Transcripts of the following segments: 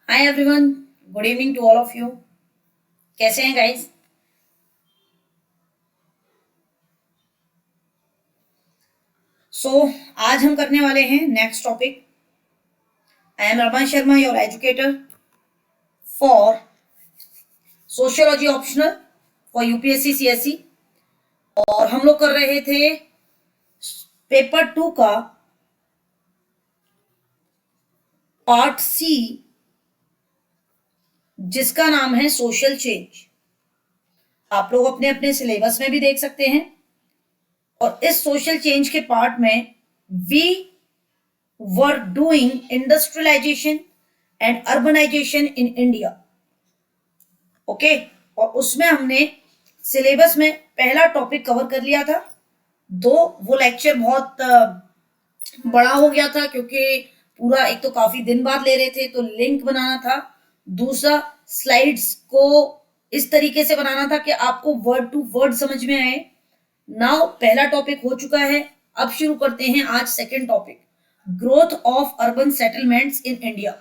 Hi everyone, good evening to all of you. कैसे हैं guys? आज हम करने वाले हैं next topic. I am Rama Sharma, your educator for sociology optional for UPSC CSC. और हम लोग कर रहे थे पेपर 2 का पार्ट सी, जिसका नाम है सोशल चेंज। आप लोग अपने अपने सिलेबस में भी देख सकते हैं। और इस सोशल चेंज के पार्ट में we were doing industrialization and urbanization in India. Okay, और उसमें हमने सिलेबस में पहला टॉपिक कवर कर लिया था। वो लेक्चर बहुत बड़ा हो गया था, क्योंकि पूरा एक तो काफी दिन बाद ले रहे थे, तो लिंक बनाना था। दूसरा, स्लाइड्स को इस तरीके से बनाना था कि आपको वर्ड टू वर्ड समझ में आए। नाउ पहला टॉपिक हो चुका है, अब शुरू करते हैं आज second topic, growth of urban settlements in India.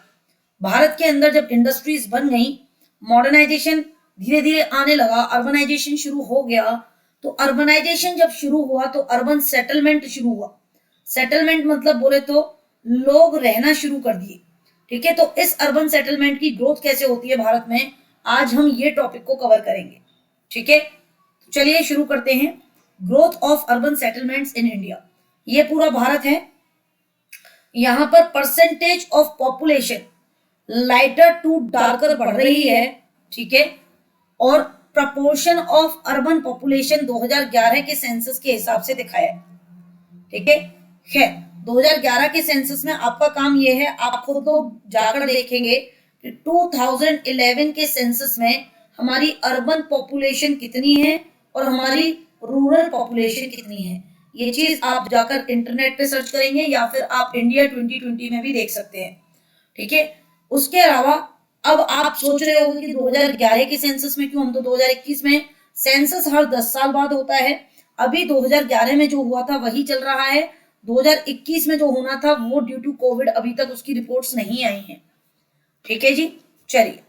Bharat के अंदर जब इंडस्ट्रीज बन गई, मॉडर्नाइजेशन धीरे धीरे आने लगा, अर्बनाइजेशन शुरू हो गया। तो अर्बनाइजेशन जब शुरू हुआ तो अर्बन सेटलमेंट शुरू हुआ। सेटलमेंट मतलब बोले तो लोग रहना शुरू कर दिए। ठीक है, तो इस अर्बन सेटलमेंट की ग्रोथ कैसे होती है भारत में, आज हम ये टॉपिक को कवर करेंगे। ठीक है, तो चलिए शुरू करते हैं। Growth of urban settlements in India, ये पूरा भारत है। यहां पर percentage of population lighter to darker बढ़ रही है। ठीक है, और प्रपोर्शन ऑफ अर्बन पॉपुलेशन 2011 के सेंसस के हिसाब से दिखाया है। ठीक है, 2011 के सेंसस में आपका काम यह है, आपको तो जाकर देखेंगे कि 2011 के सेंसस में हमारी अर्बन पॉपुलेशन कितनी है और हमारी रूरल पॉपुलेशन कितनी है। ये चीज आप जाकर इंटरनेट पे सर्च करेंगे या फिर आप इंडिया 2020 में भी देख सकते हैं। ठीक है, उसके अलावा अब आप सोच रहे होंगे कि 2011 के सेंसस में क्यों, हम तो 2021 में, सेंसस हर 10 साल बाद होता है। अभी 2011 में जो हुआ था वही चल रहा है। 2021 में जो होना था वो ड्यू टू कोविड अभी तक उसकी रिपोर्ट्स नहीं आई हैं। ठीक है जी, चलिए।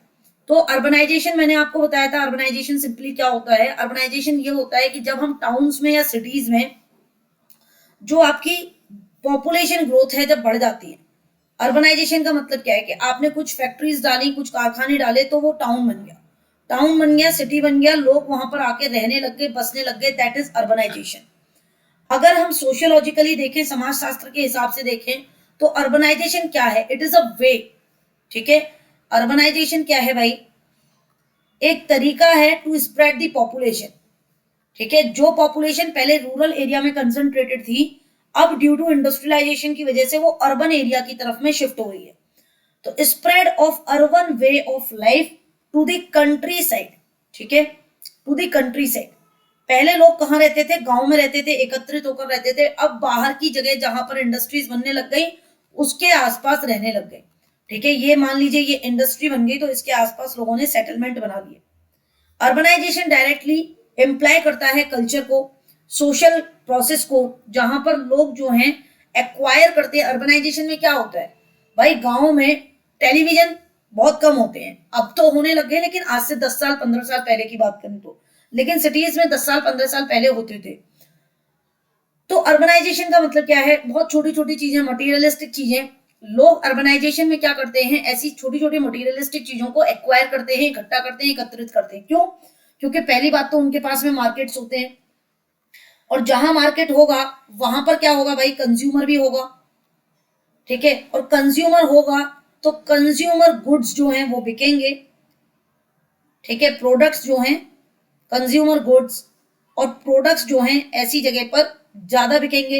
तो अर्बनाइजेशन मैंने आपको बताया था। अर्बनाइजेशन सिंपली क्या होता है? अर्बनाइजेशन ये होता है कि जब हम टाउन्स में या सिटीज में जो आपकी पॉपुलेशन ग्रोथ है जब बढ़ जाती है। अर्बनाइजेशन का मतलब क्या है कि आपने कुछ फैक्ट्रीज डाली, कुछ कारखाने डाले, तो वो टाउन बन गया। टाउन बन गया, सिटी बन गया, लोग वहां पर आके रहने लग गए, बसने लग गए, दैट इज अर्बनाइजेशन। अगर हम सोशियोलॉजिकली देखें, समाजशास्त्र के हिसाब से देखें, तो अर्बनाइजेशन क्या है? इट इज अ वे। ठीक है, अर्बनाइजेशन क्या है भाई? एक तरीका है टू स्प्रेड द पॉपुलेशन। ठीक है, जो पॉपुलेशन पहले रूरल एरिया में कंसंट्रेटेड थी, अब ड्यू टू इंडस्ट्रियलाइजेशन की वजह से वो अर्बन एरिया की तरफ में शिफ्ट हो रही है। तो spread of urban way of life to the countryside. ठीक है, टू द कंट्री साइड। पहले लोग कहाँ रहते थे? गांव में रहते थे, एकत्रित होकर रहते थे। अब बाहर की जगह जहां पर इंडस्ट्रीज बनने लग गई, उसके आसपास रहने लग गए। ठीक है, ये मान लीजिए ये इंडस्ट्री बन गई तो इसके आसपास लोगों ने सेटलमेंट बना लिए। अर्बनाइजेशन डायरेक्टली एम्प्लॉय करता है कल्चर को, सोशल प्रोसेस को, जहां पर लोग जो हैं एक्वायर करते हैं। अर्बनाइजेशन में क्या होता है भाई? गांव में टेलीविजन बहुत कम होते हैं, अब तो होने लग गए, लेकिन आज से 10 साल 15 साल पहले की बात करें तो। लेकिन सिटीज में 10 साल 15 साल पहले होते थे। तो अर्बनाइजेशन का मतलब क्या है? बहुत छोटी छोटी चीजें, मटीरियलिस्टिक चीजें। लोग अर्बनाइजेशन में क्या करते हैं? ऐसी छोटी छोटी मटीरियलिस्टिक चीजों को एक्वायर करते हैं, इकट्ठा करते हैं, एकत्रित करते हैं। क्यों? क्योंकि पहली बात तो उनके पास में मार्केट्स होते हैं, और जहां मार्केट होगा वहां पर क्या होगा भाई? कंज्यूमर भी होगा। ठीक है, और कंज्यूमर होगा तो कंज्यूमर गुड्स जो हैं वो बिकेंगे। ठीक है, प्रोडक्ट्स जो हैं, कंज्यूमर गुड्स और प्रोडक्ट्स जो हैं ऐसी जगह पर ज्यादा बिकेंगे।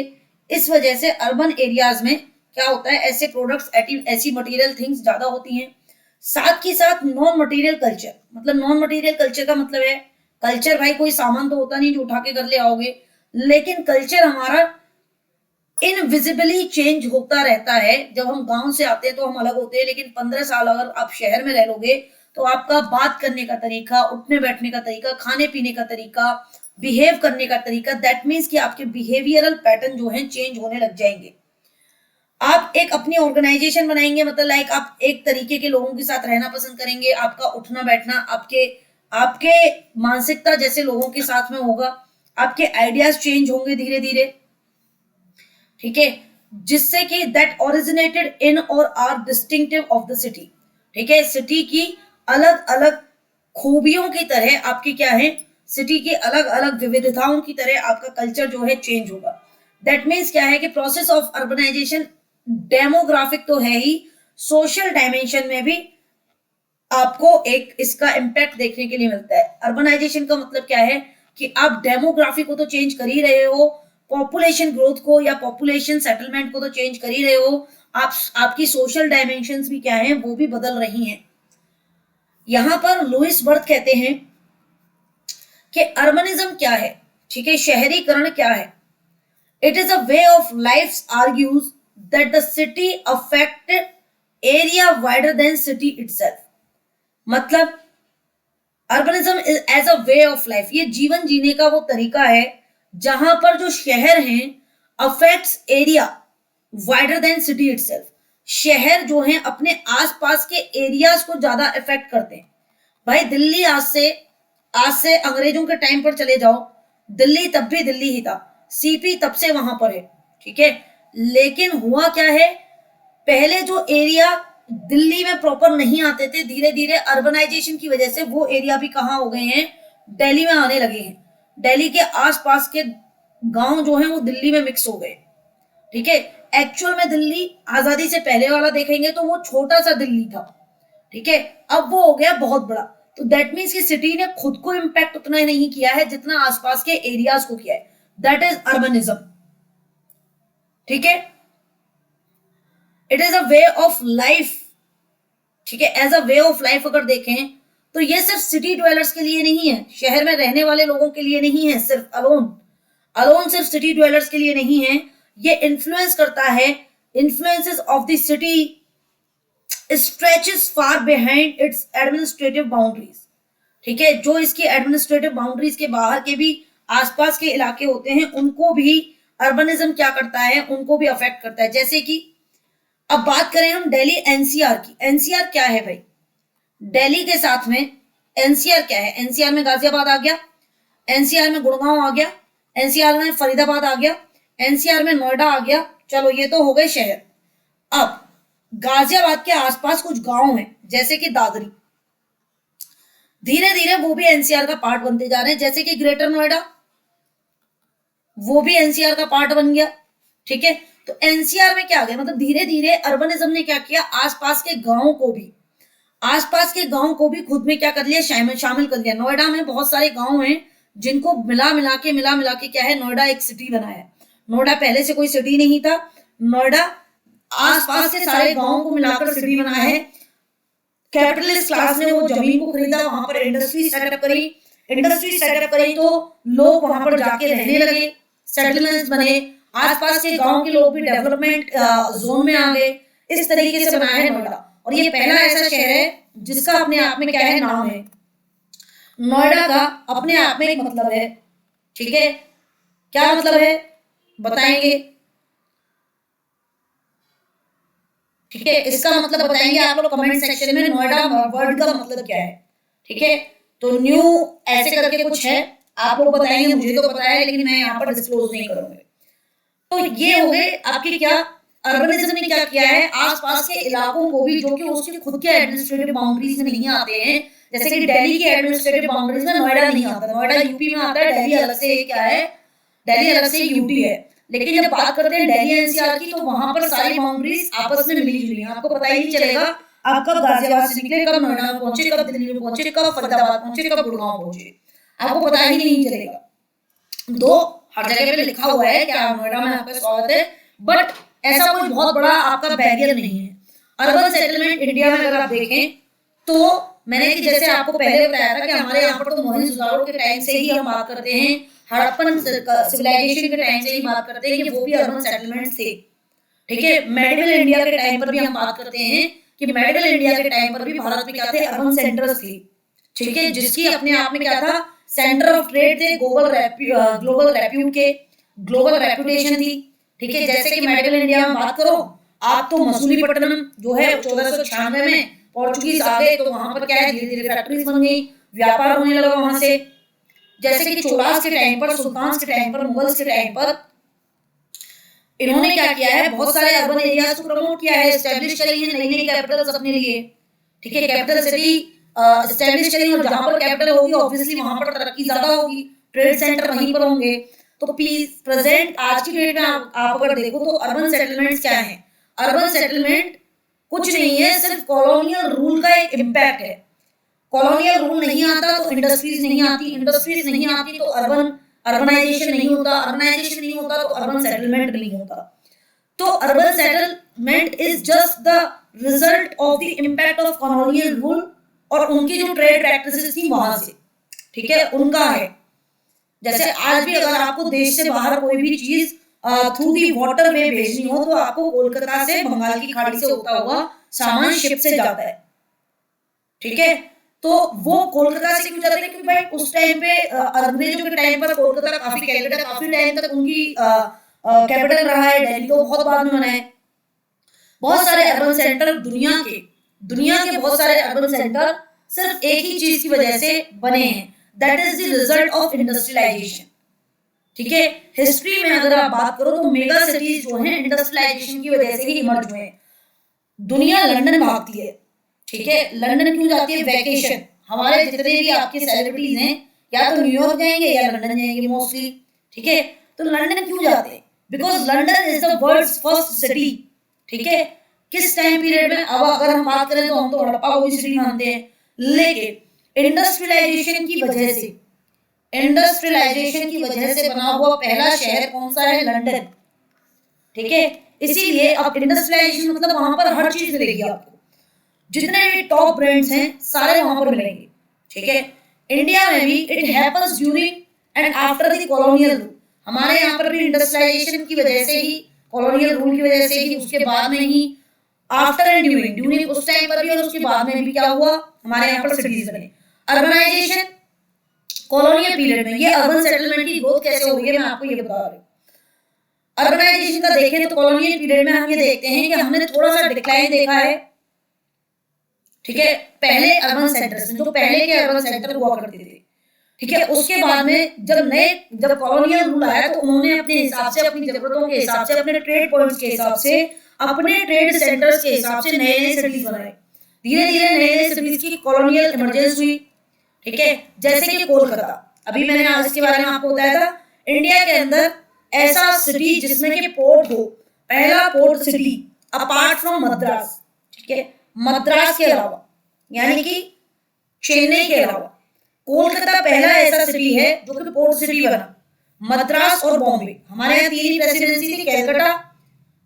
इस वजह से अर्बन एरियाज में क्या होता है? ऐसे प्रोडक्ट्स, ऐसी मटेरियल थिंग्स ज्यादा होती हैं। साथ ही साथ नॉन मटेरियल कल्चर, मतलब नॉन मटेरियल कल्चर का मतलब है, कल्चर भाई कोई सामान तो होता नहीं जो उठा के घर ले आओगे, लेकिन कल्चर हमारा इनविजिबली चेंज होता रहता है। जब हम गांव से आते हैं तो हम अलग होते हैं, लेकिन 15 साल अगर आप शहर में रह लोगे तो आपका बात करने का तरीका, उठने बैठने का तरीका, खाने पीने का तरीका, बिहेव करने का तरीका, दैट मीन्स कि आपके बिहेवियरल पैटर्न जो है चेंज होने लग जाएंगे। आप एक अपनी ऑर्गेनाइजेशन बनाएंगे, मतलब लाइक आप एक तरीके के लोगों के साथ रहना पसंद करेंगे, आपका उठना बैठना आपके आपके मानसिकता जैसे लोगों के साथ में होगा, आपके आइडियाज चेंज होंगे धीरे धीरे, ठीक है, जिससे कि दैट ओरिजिनेटेड इन और are distinctive of the city, ठीक है, सिटी की अलग अलग खूबियों की तरह आपकी क्या है, सिटी की अलग अलग विविधताओं की तरह आपका कल्चर जो है चेंज होगा। दैट मीन्स क्या है कि प्रोसेस ऑफ अर्बनाइजेशन डेमोग्राफिक तो है ही, सोशल डायमेंशन में भी आपको एक इसका इम्पैक्ट देखने के लिए मिलता है। अर्बनाइजेशन का मतलब क्या है कि आप डेमोग्राफी को तो चेंज कर ही रहे हो, पॉपुलेशन ग्रोथ को या पॉपुलेशन सेटलमेंट को तो चेंज कर ही रहे हो, आपकी सोशल डायमेंशंस भी क्या है, वो भी बदल रही हैं। यहां पर लुइस बर्थ कहते हैं कि अर्बनिज्म क्या है, ठीक है, शहरीकरण क्या है। It is a way of life argues that the city affect area wider than city itself. मतलब urbanism as a way of life, ये जीवन जीने का वो तरीका है जहां पर जो शहर हैं affects area wider than city itself. शहर जो हैं अपने आसपास के एरियाज को ज्यादा इफेक्ट करते हैं। भाई दिल्ली आज से अंग्रेजों के टाइम पर चले जाओ, दिल्ली तब भी दिल्ली ही था, सीपी तब से वहां पर है, ठीक है, लेकिन हुआ क्या है, पहले जो एरिया दिल्ली में प्रॉपर नहीं आते थे, धीरे धीरे अर्बनाइजेशन की वजह से वो एरिया भी कहाँ हो गए हैं, दिल्ली में आने लगे हैं। दिल्ली के आसपास के गांव जो हैं वो दिल्ली में मिक्स हो गए, ठीक है। एक्चुअल में दिल्ली आजादी से पहले वाला देखेंगे तो वो छोटा सा दिल्ली था, ठीक है, अब वो हो गया बहुत बड़ा। तो दैट मीन्स कि सिटी ने खुद को इम्पैक्ट उतना नहीं किया है जितना आसपास के एरियाज को किया है, दैट इज अर्बनिज्म, ठीक है। It is a way of life, ठीक है, as a way of life अगर देखें तो ये सिर्फ सिटी ड्वेलर्स के लिए नहीं है, शहर में रहने वाले लोगों के लिए नहीं है, सिर्फ अलोन सिर्फ सिटी ड्वेलर्स के लिए नहीं है, ये इन्फ्लुएंस करता है, influences of the city stretches far behind it's administrative boundaries, ठीक है, जो इसकी एडमिनिस्ट्रेटिव बाउंड्रीज के बाहर के भी आसपास के इलाके होते हैं उनको भी अर्बनिज्म क्या करता है, उनको भी अफेक्ट करता है। जैसे कि अब बात करें हम दिल्ली एनसीआर की, एनसीआर क्या है भाई, दिल्ली के साथ में एनसीआर क्या है, एनसीआर में गाजियाबाद आ गया, एनसीआर में गुड़गांव आ गया, एनसीआर में फरीदाबाद आ गया, एनसीआर में नोएडा आ गया, चलो ये तो हो गए शहर। अब गाजियाबाद के आसपास कुछ गांव हैं जैसे कि दादरी, धीरे धीरे वो भी एनसीआर का पार्ट बनते जा रहे हैं, जैसे कि ग्रेटर नोएडा वो भी एनसीआर का पार्ट बन गया, ठीक है। तो एनसीआर में क्या आ गया, मतलब धीरे धीरे अर्बनिज्म ने क्या किया, आसपास के गांव को भी खुद में क्या कर लिया, शामिल कर लिया। नोएडा में बहुत सारे गांव हैं जिनको मिला मिला के क्या है, नोएडा एक सिटी बना है। नोएडा पहले से कोई सिटी नहीं था, नोएडा आसपास के सारे गांवों को मिलाकर सिटी बना है। कैपिटलिस्ट क्लास ने वो जमीन को खरीदा, वहां पर इंडस्ट्री सेटअप करी तो लोग वहां पर जाके रहने लगे, सेटलमेंट्स बने, आसपास के गांव के लोग भी डेवलपमेंट जोन में आ गए। इस तरीके से बनाया है नोएडा, और ये पहला ऐसा शहर है जिसका अपने आप में क्या है, नाम है। नोएडा का अपने आप में एक मतलब है, ठीक है, क्या मतलब है बताएंगे, ठीक है, इसका मतलब बताएंगे आप लोग कमेंट सेक्शन में, नोएडा वर्ड का मतलब क्या है, ठीक है। तो न्यू ऐसे करके कुछ है, आप लोग बताएंगे, मुझे तो पता है लेकिन मैं यहाँ पर डिस्क्लोज नहीं करूंगी। तो ये हो गए आपके क्या, अर्बनिज्म ने क्या किया है, आसपास के इलाकों को भी जो कि उसके खुद के एडमिनिस्ट्रेटिव बाउंड्रीज में नहीं आते हैं, जैसे कि दिल्ली के एडमिनिस्ट्रेटिव बाउंड्रीज में नोएडा नहीं आता, नोएडा यूपी में आता है, दिल्ली अलग से क्या है, दिल्ली अलग से यूटी है। लेकिन जब बात करते हैं दिल्ली एनसीआर की तो वहां पर सारी बाउंड्रीज आपस में मिली जुली हैं, आपको पता ही नहीं चलेगा आप कब गाजियाबाद से निकले, कब नोएडा में पहुंचे, कब दिल्ली में पहुंचे, कब फरीदाबाद पहुंचे, कब गुड़गांव पहुंचे, आपको पता ही नहीं चलेगा। दो हर जगह पे लिखा हुआ है कि आप नोएडा में आपका स्वागत है, बट ऐसा कोई बहुत बड़ा आपका बैरियर नहीं है। अर्बन सेटलमेंट इंडिया में अगर आप देखें तो मैंने कि जैसे आपको पहले बताया था कि हमारे यहाँ पर तो मोहनजोदड़ो के टाइम से ही हम बात करते हैं, हड़प्पन सिविलाइजेशन के टाइम से ही बात करते हैं कि वो भी अर्बन सेटलमेंट थे, ठीक है। मेडिवल इंडिया के टाइम पर भी हम बात करते हैं कि मेडिवल इंडिया के टाइम पर भी भारत में क्या थे, अर्बन सेंटर्स थे, ठीक है, जिसकी अपने आप में क्या था, सेंटर ऑफ ट्रेड थे, ग्लोबल रेप्यूटेशन थी, ठीक है। जैसे कि मेडिवल इंडिया में बात करो आप तो मसूलीपट्टनम जो है 1496 में पोर्चुगीज आ गए, तो वहां पर क्या है, धीरे धीरे फैक्ट्रीज बन गई, व्यापार होने लगा वहां से। जैसे कि चोलास के टाइम पर, सुल्तान के टाइम पर, मुगल्स के टाइम पर इन्होंने क्या किया है, बहुत सारे अर्बन एरियाज को प्रमोट किया है, एस्टेब्लिश करी है नई नई कैपिटल्स अपने लिए। ठीक है, कैपिटल सिटी एस्टेब्लिश करी, और जहां पर कैपिटल होगी ऑब्वियसली वहां पर तरक्की ज्यादा होगी, ट्रेड सेंटर वहीं पर होंगे। तो प्रेजेंट आज की डेट में आप अगर देखो तो अर्बन सेटलमेंट्स क्या है, अर्बन सेटलमेंट कुछ नहीं है, सिर्फ कॉलोनियल रूल का एक इम्पैक्ट है। कॉलोनियल रूल नहीं आता तो इंडस्ट्रीज नहीं आती, इंडस्ट्रीज नहीं आती तो अर्बनाइजेशन नहीं होता, अर्बनाइजेशन नहीं होता तो अर्बन सेटलमेंट नहीं होता। तो urban settlement is just the result of the impact of colonial rule, और उनकी जो ट्रेड प्रैक्टिसेस थी वहां से, ठीक है, उनका है। जैसे आज भी अगर आपको देश से बाहर कोई भी चीज थ्रू दी वाटर वे भेजनी हो, तो आपको कोलकाता से बंगाल की खाड़ी से होता हुआ सामान शिप से जाता है। ठीक है, तो वो कोलकाता से क्यों जाते हैं, क्योंकि भाई उस टाइम पे अंग्रेजों के टाइम पर कोलकाता काफी टाइम तक उनकी कैपिटल रहा है। दिल्ली तो बहुत बाद में बना है। बहुत सारे अर्बन सेंटर दुनिया के बहुत सारे अर्बन सेंटर सिर्फ एक ही चीज की वजह से बने हैं, that is the result of industrialisation. ठीक है, हिस्ट्री में अगर आप बात करो तो मेगा सिटीज जो हैं इंडस्ट्रियलाइजेशन की वजह से ही इमर्ज हुए हैं। दुनिया लंदन भागती है, ठीक है, लंदन क्यों जाती है, वैकेशन। हमारे जितने भी आपके सेलिब्रिटीज हैं या तो न्यूयॉर्क जाएंगे या लंदन जाएंगे मोस्टली। ठीक है, तो लंदन क्यों जाते हैं, because London is the world's first city. ठीक है, किस टाइम पीरियड में, अब अगर हम बात करें तो हम तो हड़प्पा को भी सिटी मानते हैं, लेकिन इंडस्ट्रियलाइजेशन की वजह से बना हुआ पहला शहर कौन सा है, लंदन। ठीक है, इसीलिए अब इंडस्ट्रियलाइजेशन मतलब वहां पर हर चीज मिलेगी आपको, जितने भी टॉप ब्रांड्स हैं सारे वहां पर मिलेंगे। ठीक है, इंडिया में भी it happens during and after the colonial rule. हमारे यहाँ पर भी इंडस्ट्रियलाइजेशन की वजह से ही, कॉलोनियल रूल की वजह से ही, उसके बाद में ही, आफ्टर एंड ड्यूरिंग उस टाइम पर भी और उसके बाद में भी क्या हुआ, हमारे यहाँ पर सिटीज बने। अर्बनाइजेशन कॉलोनियल पीरियड में, ये अर्बन सेटलमेंट की ग्रोथ कैसे हो रही है मैं आपको ये बता रही हूँ। अर्बनाइजेशन का देखें तो कॉलोनियल पीरियड में हम ये देखते हैं कि हमने थोड़ा सा डिक्लाइन देखा है। ठीक है, पहले अर्बन सेंटर्स जो पहले के अर्बन सेंटर हुआ करते थे, ठीक है, उसके बाद में जब कॉलोनियल रूल आया तो उन्होंने अपने हिसाब से, अपनी जरूरतों के हिसाब से, अपने ट्रेड पॉइंट्स के हिसाब से, अपने ट्रेड सेंटर्स के हिसाब से नए नए सिटीज बनाए। धीरे धीरे नए नए सिटीज की कॉलोनियल इमरजेंस हुई। ठीक है, जैसे कि कोलकाता, अभी मैंने आज इसके बारे में आपको बताया था, इंडिया के अंदर ऐसा सिटी जिसमें कि पोर्ट हो, पहला port city apart from Madras. ठीक है, मद्रास के अलावा यानी कि चेन्नई के अलावा कोलकाता पहला ऐसा सिटी है जो कि पोर्ट सिटी बना। मद्रास और बॉम्बे, हमारे यहाँ तीन ही प्रेसिडेंसी थी, कलकत्ता,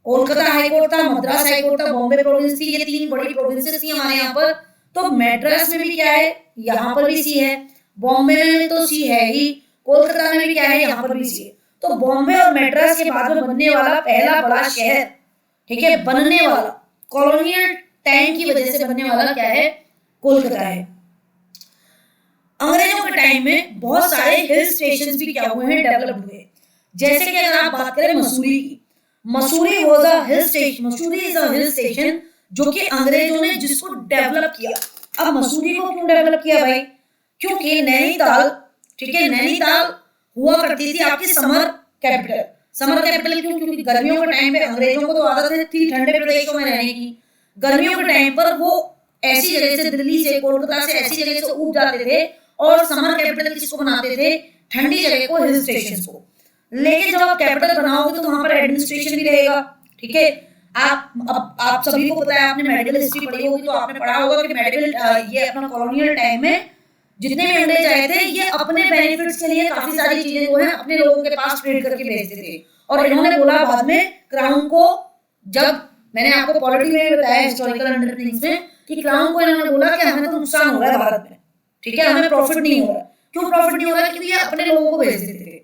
कोलकाता हाई कोर्ट था, मद्रास हाई कोर्ट था, बॉम्बे प्रोविंस थी। ये तीन बड़ी प्रोविंसेस थी हमारे यहाँ पर। तो मद्रास में भी क्या है, यहाँ पर भी सी है, बॉम्बे में तो सी है ही, कोलकाता में भी क्या है, यहाँ पर भी सी है। तो बॉम्बे और मद्रास के बाद में बनने वाला पहला बड़ा शहर, ठीक है, बनने वाला कॉलोनियल टाइम की वजह से बनने वाला क्या है, कोलकाता है। अंग्रेजों के टाइम में बहुत सारे हिल स्टेशंस भी क्या हुए हैं, डेवलप हुए। जैसे कि अगर आप बात करें मसूरी की, Mussoorie was a hill station, Mussoorie is a hill station जो कि अंग्रेजों ने जिसको डेवलप किया। अब मसूरी को क्यों डेवलप किया भाई, क्योंकि नैनीताल, ठीक है, नैनीताल हुआ करती थी आपकी समर कैपिटल। समर कैपिटल क्यों, क्योंकि गर्मियों के टाइम पे अंग्रेजों को तो आदत थी ठंडे प्रदेशों में रहने की। गर्मियों के टाइम पर वो ऐसी जगह से, दिल्ली से, कोलकाता से, ऐसी जगह से उठ जाते थे और समर कैपिटल किसको बनाते थे, ठंडी जगह को, हिल स्टेशन को। लेकिन जब आप कैपिटल बनाओगे तो वहां पर एडमिनिस्ट्रेशन भी रहेगा। ठीक है, आप सभी को पता है, आपने मेडिकल हिस्ट्री पढ़ी होगी तो आपने पढ़ा होगा कि मेडिकल, ये अपना कॉलोनियल टाइम में जितने भी अंग्रेज आए थे ये अपने बेनिफिट्स के लिए काफी सारी चीजें जो है अपने लोगों के पास ट्रेड करके भेजते थे। और इन्होंने बोला बाद में क्राउन को, जब मैंने आपको पॉलिटी में बताया हिस्टोरिकल अंडरस्टैंडिंग्स में कि क्राउन को इन्होंने बोला कि हमें तो नुकसान हो रहा है भारत में, ठीक है, हमें प्रॉफिट नहीं हो रहा। क्यों प्रॉफिट नहीं हो रहा, क्योंकि ये अपने लोगों को भेज देते थे।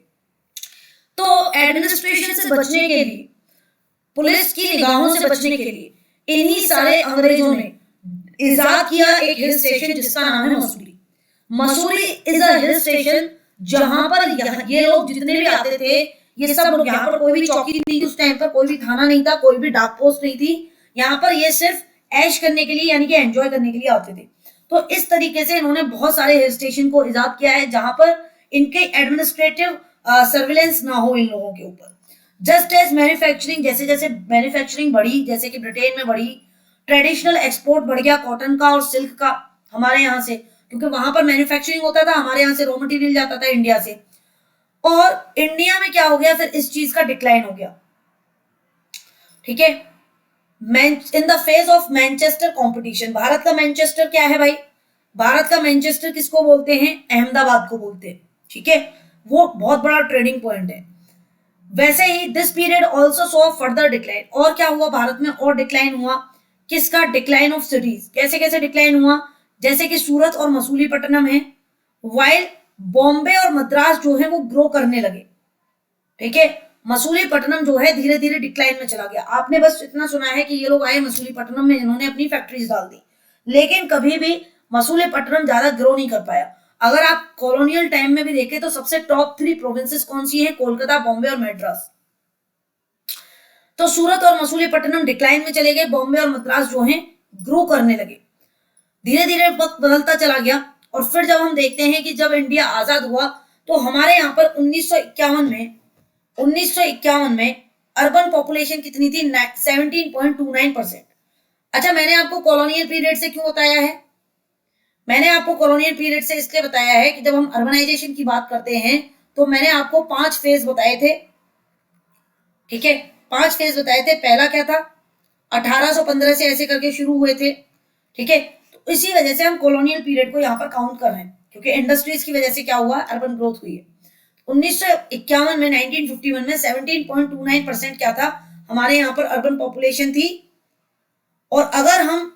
तो एडमिनिस्ट्रेशन से बचने के लिए, पुलिस की निगाहों से बचने के लिए इन्हीं सारे अंग्रेजों ने इजाद किया एक हिल स्टेशन जिसका नाम है Mussoorie. Mussoorie is a hill station जहां पर ये लोग जितने भी आते थे ये सब लोग, यहाँ पर कोई भी चौकी नहीं थी उस टाइम पर, कोई भी थाना नहीं था, कोई भी डाक पोस्ट नहीं थी, यहाँ पर ये सिर्फ ऐश करने के लिए यानी कि एंजॉय करने के लिए आते थे। तो इस तरीके से इन्होंने बहुत सारे हिल स्टेशन को इजाद किया है जहां पर इनके एडमिनिस्ट्रेटिव सर्विलेंस ना हो इन लोगों के ऊपर। जस्ट एज मैन्युफैक्चरिंग, जैसे जैसे मैन्युफैक्चरिंग बढ़ी, जैसे कि ब्रिटेन में बढ़ी, ट्रेडिशनल एक्सपोर्ट बढ़ गया कॉटन का और सिल्क का हमारे यहाँ से, क्योंकि वहां पर मैन्युफैक्चरिंग होता था, हमारे यहाँ से रॉ मटेरियल जाता था इंडिया से। और इंडिया में क्या हो गया फिर, इस चीज का डिक्लाइन हो गया। ठीक है, in the phase of Manchester competition, Bharat का मैनचेस्टर क्या है भाई, भारत का मैनचेस्टर किसको बोलते हैं, अहमदाबाद को बोलते हैं। ठीक है, वो बहुत बड़ा ट्रेडिंग पॉइंट है। वैसे ही this period also saw further decline, और क्या हुआ भारत में और डिक्लाइन हुआ, किसका, डिक्लाइन ऑफ सिटीज। कैसे कैसे डिक्लाइन हुआ, जैसे कि सूरत और मसूलीपट्टनम है, वाइल बॉम्बे और मद्रास जो है वो ग्रो करने लगे। ठीक है, मसूलीपट्टनम जो है धीरे धीरे डिक्लाइन में चला गया। आपने बस इतना सुना है कि ये लोग आए मसूलीपट्टनम में, इन्होंने अपनी फैक्ट्रीज डाल दी, लेकिन कभी भी मसूलीपट्टनम ज्यादा ग्रो नहीं कर पाया। अगर आप कॉलोनियल टाइम में भी देखें तो सबसे टॉप 3 प्रोविंसेस कौन सी है, कोलकाता, बॉम्बे और मद्रास। तो सूरत और मसूलीपट्टनम डिक्लाइन में चले गए, बॉम्बे और मद्रास जो है ग्रो करने लगे। धीरे धीरे वक्त बदलता चला गया, और फिर जब हम देखते हैं कि जब इंडिया आजाद हुआ तो हमारे यहाँ पर 1951 में अर्बन पॉपुलेशन कितनी थी, 17.29%। अच्छा, मैंने आपको कॉलोनियल पीरियड से क्यों बताया है, मैंने आपको कॉलोनियल पीरियड से इसलिए बताया है कि जब हम अर्बनाइजेशन की बात करते हैं तो मैंने आपको 5 फेज बताए थे। ठीक है, 5 फेज बताए थे। पहला क्या था, 1815 से ऐसे करके शुरू हुए थे। ठीक है, तो इसी वजह से हम कॉलोनियल पीरियड को यहाँ पर काउंट कर रहे हैं, क्योंकि इंडस्ट्रीज की वजह से क्या हुआ, अर्बन ग्रोथ हुई है। 1951 में 1951 में 17.29% क्या था, हमारे यहाँ पर अर्बन पॉपुलेशन थी। और अगर हम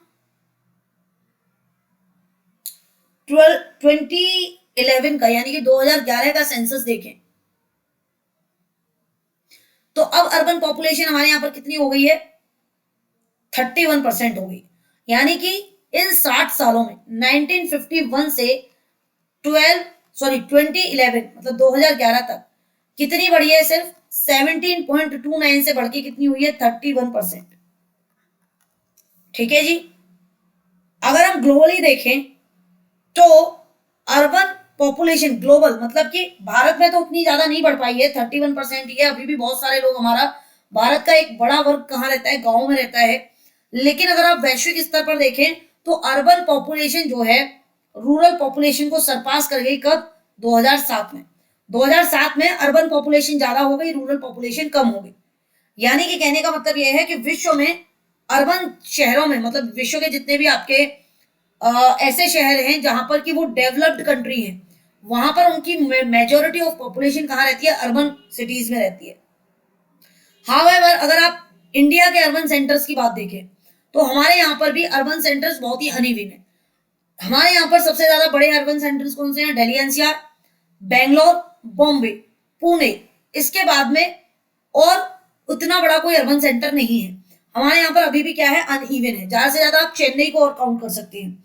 2011 का यानी कि 2011 का सेंसस देखें तो अब अर्बन पॉपुलेशन हमारे यहाँ पर कितनी हो गई है, 31% हो गई। यानी कि इन 60 सालों में 1951 से 2011 मतलब 2011 तक कितनी बढ़ी है, सिर्फ 17.29 से बढ़ के कितनी हुई है, 31%। ठीक है जी। अगर हम ग्लोबली देखें तो अर्बन पॉपुलेशन ग्लोबल मतलब कि भारत में तो उतनी ज्यादा नहीं बढ़ पाई है, 31% ही है। अभी भी बहुत सारे लोग, हमारा भारत का एक बड़ा वर्ग कहाँ रहता है, गांव में रहता है। लेकिन अगर आप वैश्विक स्तर पर देखें तो अर्बन पॉपुलेशन जो है रूरल पॉपुलेशन को सरपास कर गई। कब, 2007 में। 2007 में अर्बन पॉपुलेशन ज्यादा हो गई, रूरल पॉपुलेशन कम हो गई। यानी कि कहने का मतलब यह है कि विश्व में अर्बन शहरों में, मतलब विश्व के जितने भी आपके ऐसे शहर हैं जहां पर कि वो डेवलप्ड कंट्री है, वहां पर उनकी मेजोरिटी ऑफ पॉपुलेशन कहाँ रहती है, अर्बन सिटीज में रहती है। हाउएवर अगर आप इंडिया के अर्बन सेंटर्स की बात देखें तो हमारे यहाँ पर भी अर्बन सेंटर्स बहुत ही अनइवन है। हमारे यहाँ पर सबसे ज्यादा बड़े अर्बन सेंटर्स कौन से हैं, दिल्ली एनसीआर, बेंगलोर, बॉम्बे, पुणे। इसके बाद में और उतना बड़ा कोई अर्बन सेंटर नहीं है। हमारे यहाँ पर अभी भी क्या है, अनइवन है। ज्यादा से ज्यादा आप चेन्नई को और काउंट कर सकते हैं।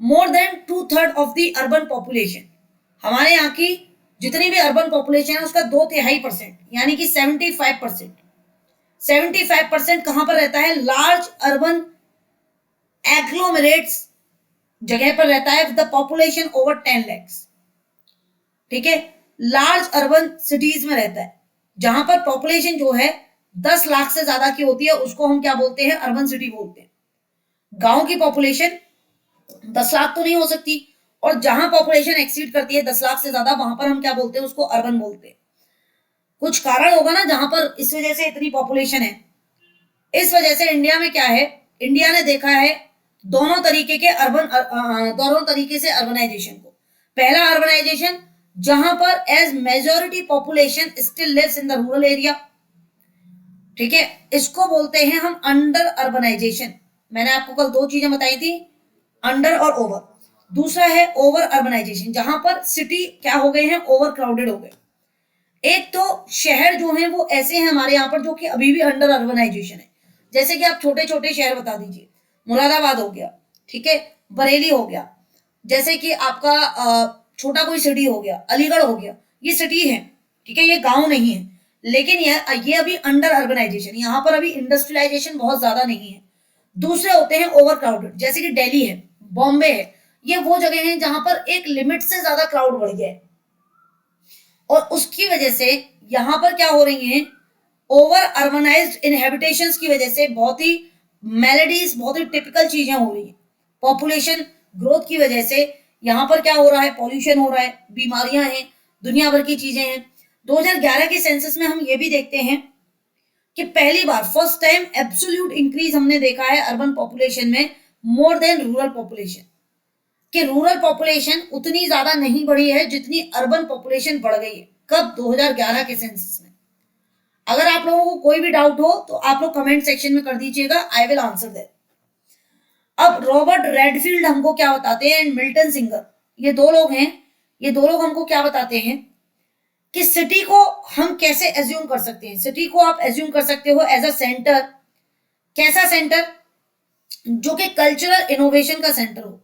More than 2/3 of the urban population, हमारे यहाँ की जितनी भी अर्बन पॉपुलेशन है उसका 2/3% यानी कि 75% कहां पर रहता है, लार्ज अर्बन एग्लोमेरेट्स जगह पर रहता है, द पॉपुलेशन ओवर 10 lakhs। ठीक है, लार्ज अर्बन सिटीज में रहता है, जहां पर पॉपुलेशन जो है 10 लाख से ज्यादा की होती है, उसको हम क्या बोलते हैं, अर्बन सिटी बोलते हैं। गांव की पॉपुलेशन 10 लाख तो नहीं हो सकती, और जहां पॉपुलेशन एक्सीड करती है 10 लाख से ज्यादा, वहां पर हम क्या बोलते हैं, उसको अर्बन बोलते हैं। कुछ कारण होगा ना जहां पर इस वजह से इतनी पॉपुलेशन है। इस वजह से इंडिया में क्या है, इंडिया ने देखा है दोनों तरीके के दोनों तरीके से अर्बनाइजेशन को। पहला अर्बनाइजेशन जहां पर as majority population still lives in the rural area. ठीक है, इसको बोलते हैं हम अंडर अर्बनाइजेशन। मैंने आपको कल 2 चीजें बताई थी, अंडर और ओवर। दूसरा है ओवर अर्बनाइजेशन, जहां पर सिटी क्या हो गए हैं, ओवर क्राउडेड हो गए। एक तो शहर जो हैं वो ऐसे हैं हमारे यहाँ पर जो कि अभी भी अंडर अर्बनाइजेशन है। जैसे कि आप छोटे छोटे शहर बता दीजिए, मुरादाबाद हो गया, ठीक है, बरेली हो गया, जैसे कि आपका छोटा कोई सिटी हो गया, अलीगढ़ हो गया, ये सिटी है, ठीक है, ये गांव नहीं है। लेकिन ये अभी अंडर अर्बनाइजेशन, यहाँ पर अभी इंडस्ट्रियलाइजेशन बहुत ज्यादा नहीं है। दूसरे होते हैं ओवर क्राउडेड, जैसे कि दिल्ली है, बॉम्बे है, ये वो जगह हैं जहां पर एक लिमिट से ज्यादा क्राउड बढ़ गया है, और उसकी वजह से यहाँ पर क्या हो रही है, ओवर अर्बनाइज्ड इनहेबिटेशंस की वजह से बहुत ही मेलेडीज, बहुत ही टिपिकल चीजें हो रही है। पॉपुलेशन ग्रोथ की वजह से यहाँ पर क्या हो रहा है, पॉल्यूशन हो रहा है, बीमारियां हैं, दुनिया भर की चीजें हैं। 2011 के सेंसस में हम ये भी देखते हैं कि पहली बार फर्स्ट टाइम एब्सोल्यूट इंक्रीज हमने देखा है अर्बन पॉपुलेशन में मोर देन रूरल पॉपुलेशन, कि रूरल पॉपुलेशन उतनी ज्यादा नहीं बढ़ी है जितनी अर्बन पॉपुलेशन बढ़ गई है। कब? 2011 के सेंसस में। अगर आप लोगों को कोई भी डाउट हो तो आप लोग कमेंट सेक्शन में कर दीजिएगा, आई विल आंसर दैट। अब रॉबर्ट रेडफील्ड हमको क्या बताते हैं, एंड मिल्टन सिंगर, ये दो लोग हैं, ये दो लोग हमको क्या बताते हैं कि सिटी को हम कैसे एज्यूम कर सकते हैं। सिटी को आप एज्यूम कर सकते हो एज अ सेंटर। कैसा सेंटर? जो कि कल्चरल इनोवेशन का सेंटर हो,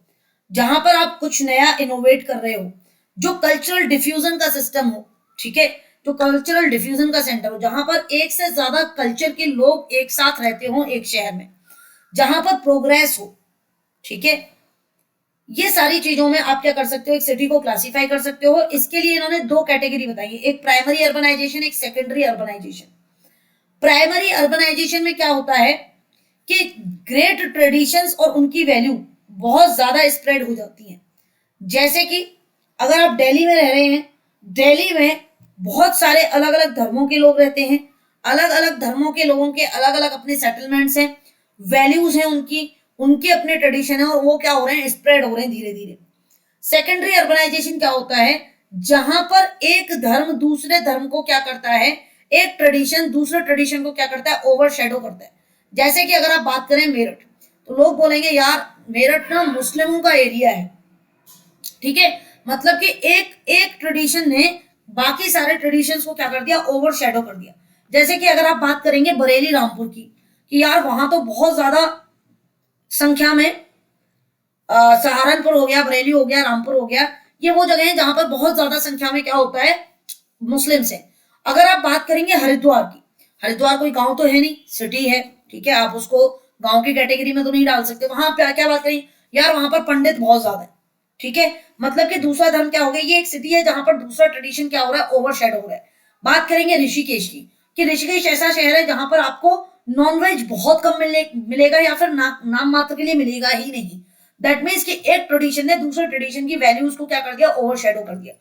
जहां पर आप कुछ नया इनोवेट कर रहे हो, जो कल्चरल डिफ्यूजन का सिस्टम हो, ठीक है, जो कल्चरल डिफ्यूजन का सेंटर हो, जहां पर एक से ज्यादा कल्चर के लोग एक साथ रहते हो एक शहर में, जहां पर प्रोग्रेस हो, ठीक है। ये सारी चीजों में आप क्या कर सकते हो, एक सिटी को क्लासिफाई कर सकते हो। इसके लिए इन्होंने दो कैटेगरी बताई है, एक प्राइमरी अर्बनाइजेशन, एक सेकेंडरी अर्बनाइजेशन। प्राइमरी अर्बनाइजेशन में क्या होता है कि ग्रेट ट्रेडिशंस और उनकी वैल्यू बहुत ज्यादा स्प्रेड हो जाती है। जैसे कि अगर आप दिल्ली में रह रहे हैं, दिल्ली में बहुत सारे अलग अलग धर्मों के लोग रहते हैं, अलग अलग धर्मों के लोगों के अलग अलग अपने सेटलमेंट्स हैं, वैल्यूज हैं उनकी, उनके अपने ट्रेडिशन है, और वो क्या हो रहे हैं, स्प्रेड हो रहे हैं धीरे धीरे। सेकेंडरी अर्बनाइजेशन क्या होता है, जहां पर एक धर्म दूसरे धर्म को क्या करता है, एक ट्रेडिशन दूसरे ट्रेडिशन को क्या करता है, ओवरशैडो करता है। जैसे कि अगर आप बात करें मेरठ, तो लोग बोलेंगे यार मेरठ ना मुस्लिमों का एरिया है, ठीक है, मतलब कि एक एक ट्रेडिशन ने बाकी सारे ट्रेडिशंस को क्या कर दिया, ओवरशैडो कर दिया। जैसे कि अगर आप बात करेंगे बरेली रामपुर की, कि यार वहां तो बहुत ज्यादा संख्या में सहारनपुर हो गया, बरेली हो गया, रामपुर हो गया, ये वो जगह है जहां पर बहुत ज्यादा संख्या में क्या होता है, मुस्लिम है। अगर आप बात करेंगे हरिद्वार की, हरिद्वार कोई गांव तो है नहीं, सिटी है, ठीक है, आप उसको गांव की कैटेगरी में तो नहीं डाल सकते। वहां पे क्या बात करें, यार वहां पर पंडित बहुत ज्यादा है, ठीक है, मतलब कि दूसरा धर्म क्या हो गया, ये एक सिटी है जहां पर दूसरा ट्रेडिशन क्या हो रहा है, ओवरशैडो हो रहा है। बात करेंगे ऋषिकेश की, कि ऋषिकेश ऐसा शहर है जहां पर आपको नॉनवेज बहुत कम मिलेगा, या फिर नाम मात्र के लिए मिलेगा ही नहीं। दैट मीन्स कि एक ट्रेडिशन ने दूसरे ट्रेडिशन की वैल्यूज को क्या कर दिया, ओवरशैडो कर दिया,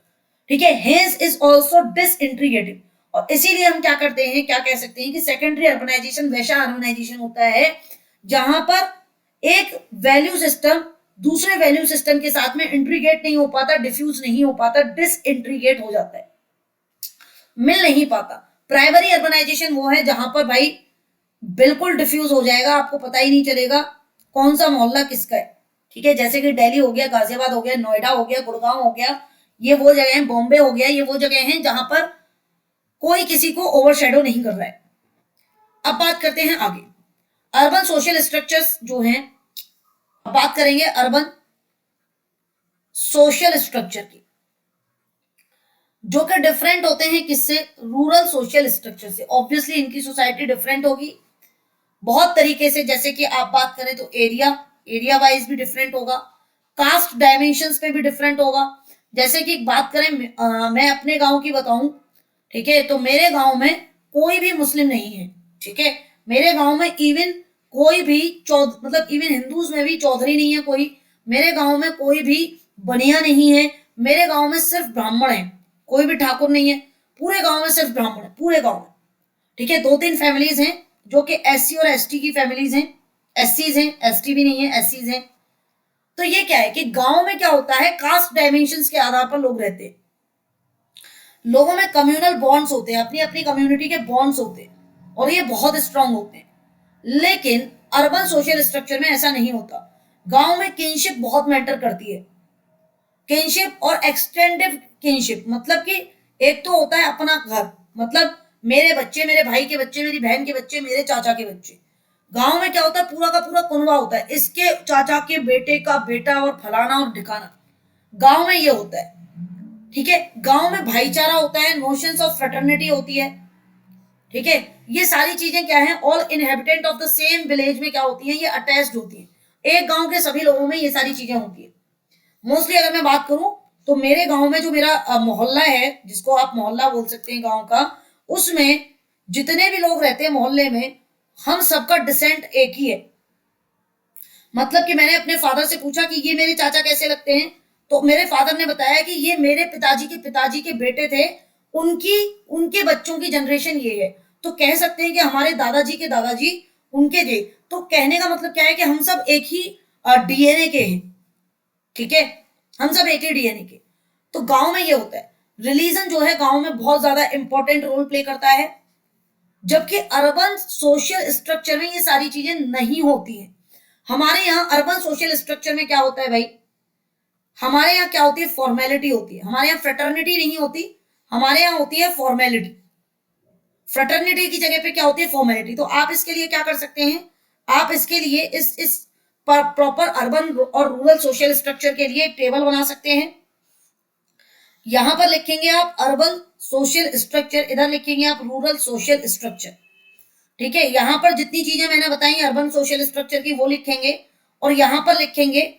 ठीक है। हेंस इज आल्सो डिसइंटीग्रेटिव, और इसीलिए हम क्या करते हैं, क्या कह सकते हैं कि सेकेंडरी अर्बनाइजेशन वैसा अर्बनाइजेशन होता है जहां पर एक वैल्यू सिस्टम दूसरे वैल्यू सिस्टम के साथ में इंट्रीगेट नहीं हो पाता, डिफ्यूज नहीं हो पाता, डिसइंटीग्रेट हो जाता है, मिल नहीं पाता। प्राइमरी अर्बनाइजेशन वो है जहां पर भाई बिल्कुल डिफ्यूज हो जाएगा, आपको पता ही नहीं चलेगा कौन सा मोहल्ला किसका है, ठीक है। जैसे कि दिल्ली हो गया, गाजियाबाद हो गया, नोएडा हो गया, गुड़गांव हो गया, ये वो जगह है, बॉम्बे हो गया, ये वो जगह है जहां पर कोई किसी को ओवरशैडो नहीं कर रहा है। अब बात करते हैं आगे, अर्बन सोशल स्ट्रक्चर्स जो हैं, अब बात करेंगे अर्बन सोशल स्ट्रक्चर की, जो कि डिफरेंट होते हैं किससे, रूरल सोशल स्ट्रक्चर से। ऑब्वियसली इनकी सोसाइटी डिफरेंट होगी बहुत तरीके से, जैसे कि आप बात करें तो एरिया वाइज भी डिफरेंट होगा, कास्ट डायमेंशंस पे भी डिफरेंट होगा। जैसे कि बात करें मैं अपने गांव की बताऊं, ठीक है, तो मेरे गांव में कोई भी मुस्लिम नहीं है, ठीक है, मेरे गांव में इवन कोई भी मतलब इवन हिंदूज में भी चौधरी नहीं है कोई, मेरे गांव में कोई भी बनिया नहीं है, मेरे गांव में सिर्फ ब्राह्मण है, कोई भी ठाकुर नहीं है, पूरे गांव में सिर्फ ब्राह्मण है, पूरे गांव में, ठीक है। 2-3 फैमिलीज हैं जो कि एससी और एसटी की फैमिलीज हैं, एससीज हैं, एसटी भी नहीं है, एससीज हैं। तो ये क्या है कि गांव में क्या होता है, कास्ट डायमेंशंस के आधार पर लोग रहते हैं, लोगों में कम्युनल बॉन्ड्स होते हैं, अपनी अपनी कम्युनिटी के बॉन्ड्स होते हैं, और ये बहुत स्ट्रांग होते हैं। लेकिन अर्बन सोशल स्ट्रक्चर में ऐसा नहीं होता, गांव में किनशिप बहुत मैटर करती है, किनशिप और एक्सटेंडेड किनशिप, मतलब कि एक तो होता है अपना घर, मतलब मेरे बच्चे, मेरे भाई के बच्चे, मेरी बहन के बच्चे, मेरे चाचा के बच्चे। गांव में क्या होता है, पूरा का पूरा कुनबा होता है, इसके चाचा के बेटे का बेटा और फलाना और ढिकाना, गांव में ये होता है, ठीक है। गांव में भाईचारा होता है, नोशंस ऑफ फ्रेटर्निटी होती है, ठीक है, ये सारी चीजें क्या है, all inhabitant of the same village में क्या होती है, ये अटैच्ड होती है, एक गांव के सभी लोगों में ये सारी चीजें होती है। मोस्टली अगर मैं बात करूं तो मेरे गांव में जो मेरा मोहल्ला है, जिसको आप मोहल्ला बोल सकते हैं गांव का, उसमें जितने भी लोग रहते हैं मोहल्ले में, हम सबका डिसेंट एक ही है। मतलब कि मैंने अपने फादर से पूछा कि ये मेरे चाचा कैसे लगते हैं, तो मेरे फादर ने बताया कि ये मेरे पिताजी के बेटे थे, उनकी उनके बच्चों की जनरेशन ये है। तो कह सकते हैं कि हमारे दादाजी के दादाजी उनके थे। तो कहने का मतलब क्या है कि हम सब एक ही डीएनए के हैं, ठीक है, हम सब एक ही डीएनए के। तो गांव में ये होता है, रिलीजन जो है गांव में बहुत ज्यादा इंपॉर्टेंट रोल प्ले करता है, जबकि अर्बन सोशल स्ट्रक्चर में ये सारी चीजें नहीं होती हैं। हमारे यहाँ अर्बन सोशल स्ट्रक्चर में क्या होता है भाई, हमारे यहाँ क्या होती है, फॉर्मेलिटी होती है। हमारे यहाँ फ्रेटर्निटी नहीं होती, हमारे यहाँ होती है फॉर्मेलिटी। फ्रेटर्निटी की जगह पे क्या होती है, फॉर्मेलिटी। तो आप इसके लिए क्या कर सकते हैं, आप इसके लिए इस प्रॉपर अर्बन और रूरल सोशल स्ट्रक्चर के लिए एक टेबल बना सकते हैं। यहां पर लिखेंगे आप अर्बन सोशल स्ट्रक्चर, इधर लिखेंगे आप रूरल सोशल स्ट्रक्चर, ठीक है। यहां पर जितनी चीजें मैंने बताई अर्बन सोशल स्ट्रक्चर की वो लिखेंगे, और यहां पर लिखेंगे,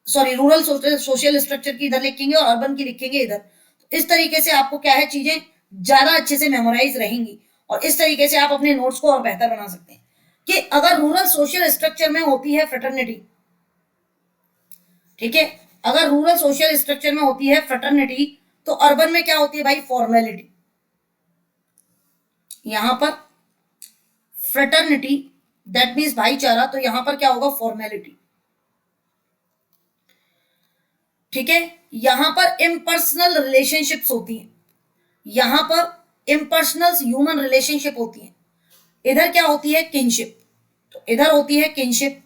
सॉरी, रूरल सोशल स्ट्रक्चर की इधर लिखेंगे और अर्बन की लिखेंगे इधर। तो इस तरीके से आपको क्या है, चीजें ज्यादा अच्छे से मेमोराइज रहेंगी, और इस तरीके से आप अपने नोट्स को और बेहतर बना सकते हैं। कि अगर रूरल सोशल स्ट्रक्चर में होती है फ्रेटर्निटी, ठीक है, अगर रूरल सोशल स्ट्रक्चर में होती है फ्रेटर्निटी, तो अर्बन में क्या होती है भाई, फॉर्मेलिटी। यहां पर फ्रेटर्निटी दैट मीन्स भाईचारा, तो यहां पर क्या होगा, फॉर्मेलिटी, ठीक है। यहां पर इम्पर्सनल रिलेशनशिप्स होती हैं, यहां पर इम्पर्सनल ह्यूमन रिलेशनशिप होती है। इधर क्या होती है, किनशिप, तो इधर होती है किनशिप।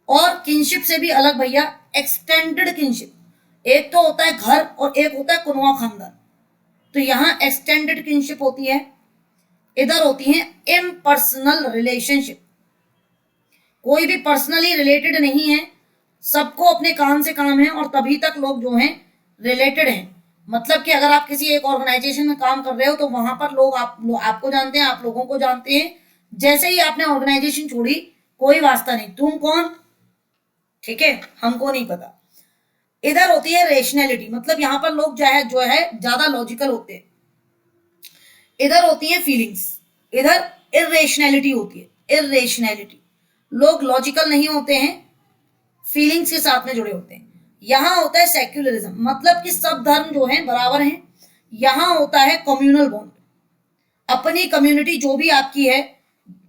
और किनशिप से भी अलग भैया एक्सटेंडेड किनशिप, एक तो होता है घर और एक होता है कुनवा खानदान। तो यहां एक्सटेंडेड किनशिप होती है, इधर होती है इम्पर्सनल रिलेशनशिप। कोई भी पर्सनली रिलेटेड नहीं है, सबको अपने काम से काम है, और तभी तक लोग जो हैं रिलेटेड हैं। मतलब कि अगर आप किसी एक ऑर्गेनाइजेशन में काम कर रहे हो तो वहां पर लोग आपको जानते हैं, आप लोगों को जानते हैं। जैसे ही आपने ऑर्गेनाइजेशन छोड़ी, कोई वास्ता नहीं, तुम कौन, ठीक है, हमको नहीं पता। इधर होती है रेशनैलिटी, मतलब यहां पर लोग जो है ज्यादा लॉजिकल होते हैं। इधर होती है फीलिंग्स, इधर इरेशनैलिटी होती है, इरेशनैलिटी, लोग लॉजिकल नहीं होते हैं, फीलिंग्स के साथ में जुड़े होते हैं। यहां होता है सेक्युलरिज्म, मतलब कि सब धर्म जो है बराबर हैं। यहां होता है कम्युनल बॉन्ड, अपनी कम्युनिटी जो भी आपकी है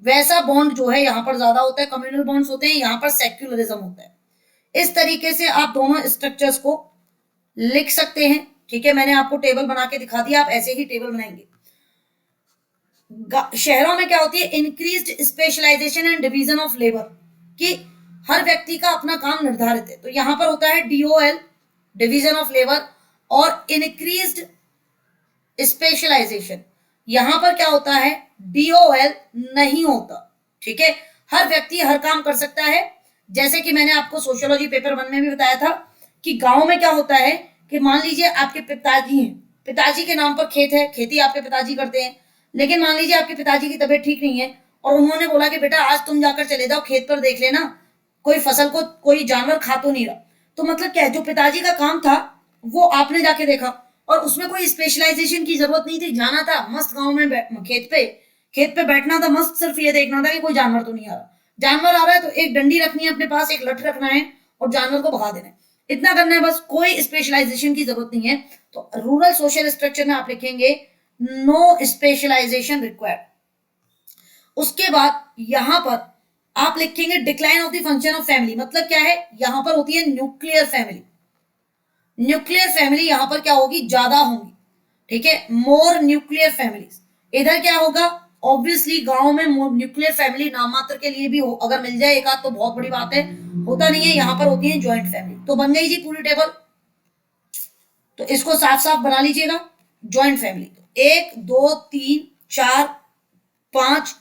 वैसा बॉन्ड जो है यहां पर ज्यादा होता है, कम्युनल बॉन्ड्स होते हैं, यहां पर सेक्युलरिज्म होता है। इस तरीके से आप दोनों स्ट्रक्चर्स को लिख सकते हैं, ठीक है। मैंने आपको टेबल बना के दिखा दिया, आप ऐसे ही टेबल बनाएंगे। शहरों में क्या होती है, increased specialisation and division of labour, कि हर व्यक्ति का अपना काम निर्धारित है। तो यहां पर होता है डीओएल, डिवीजन ऑफ लेबर, और इंक्रीज्ड स्पेशलाइजेशन। यहां पर क्या होता है, डीओएल नहीं होता, ठीक है। हर व्यक्ति हर काम कर सकता है। जैसे कि मैंने आपको सोशियोलॉजी पेपर 1 में भी बताया था कि गांव में क्या होता है कि मान लीजिए आपके पिताजी हैं, पिताजी के नाम पर खेत है, खेती आपके पिताजी करते हैं, लेकिन मान लीजिए आपके पिताजी की तबीयत ठीक नहीं है और उन्होंने बोला कि बेटा आज तुम जाकर चले जाओ खेत पर, देख लेना कोई फसल को कोई जानवर खा तो नहीं रहा। तो मतलब क्या है, जो पिताजी का काम था वो आपने जाके देखा, और उसमें कोई स्पेशलाइजेशन की जरूरत नहीं थी, जाना था मस्त गांव में खेत पे बैठना था, मस्त सिर्फ ये देखना था कि कोई जानवर तो नहीं आ रहा। जानवर आ रहा है तो एक डंडी रखनी है अपने पास, एक लठ रखना है और जानवर को भगा देना है, इतना करना है बस, कोई स्पेशलाइजेशन की जरूरत नहीं है। तो रूरल सोशल स्ट्रक्चर में आप लिखेंगे नो स्पेशलाइजेशन रिक्वायर्ड। उसके बाद यहां पर आप लिखेंगे decline of the function of family, मतलब क्या है, यहां पर होती है न्यूक्लियर फैमिली। न्यूक्लियर फैमिली यहां पर क्या होगी, ज्यादा होंगी, ठीक है, मोर न्यूक्लियर फैमिलीज। इधर क्या होगा, ऑब्वियसली गांव में न्यूक्लियर फैमिली नाम मात्र के लिए भी हो, अगर मिल जाए एक आध तो बहुत बड़ी बात है, होता नहीं है। यहां पर होती है ज्वाइंट फैमिली। तो बन गई जी पूरी टेबल, तो इसको साफ साफ बना लीजिएगा। ज्वाइंट फैमिली तो 1 2 3 4 5